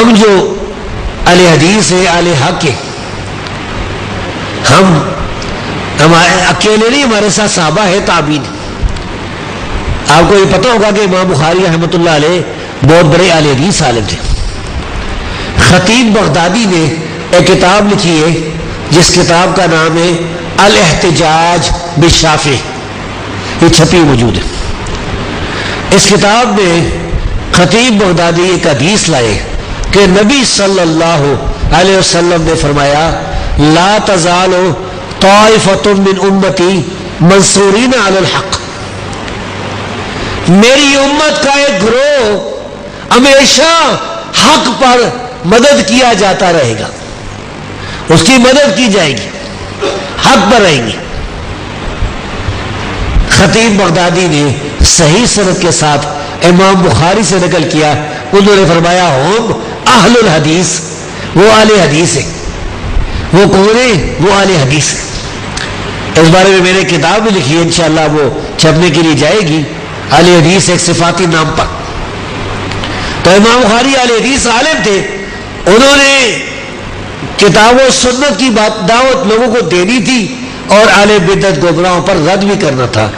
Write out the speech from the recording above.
ہم جو اہل حدیث ہے، اہل حق ہے، ہم اکیلے نہیں، ہمارے ساتھ صحابہ ہے، تابعین۔ آپ کو یہ پتہ ہوگا کہ امام بخاری رحمۃ اللہ علیہ بہت بڑے اہل حدیث عالم تھے۔ خطیب بغدادی نے ایک کتاب لکھی ہے جس کتاب کا نام ہے الاحتجاج بالشافعی، یہ چھپی موجود ہے۔ اس کتاب میں خطیب بغدادی ایک حدیث لائے کہ نبی صلی اللہ علیہ وسلم نے فرمایا لا تزال طائفۃ من امتی منصورین علی الحق، میری امت کا ایک گروہ ہمیشہ حق پر مدد کیا جاتا رہے گا، اس کی مدد کی جائے گی، حق پر رہیں گے۔ خطیب بغدادی نے صحیح سند کے ساتھ امام بخاری سے نقل کیا، انہوں نے فرمایا ہم اہل الحدیث، وہ اہل حدیث ہے۔ وہ کون ہے؟ وہ اہل حدیث ہے۔ اس بارے میں میں نے کتاب بھی لکھی ہے، انشاءاللہ وہ چھپنے کے لیے جائے گی، اہل حدیث ایک صفاتی نام پر۔ تو امام بخاری اہل حدیث عالم تھے، انہوں نے کتاب و سنت کی دعوت لوگوں کو دینی تھی اور اہل بدعت گمراہوں پر رد بھی کرنا تھا۔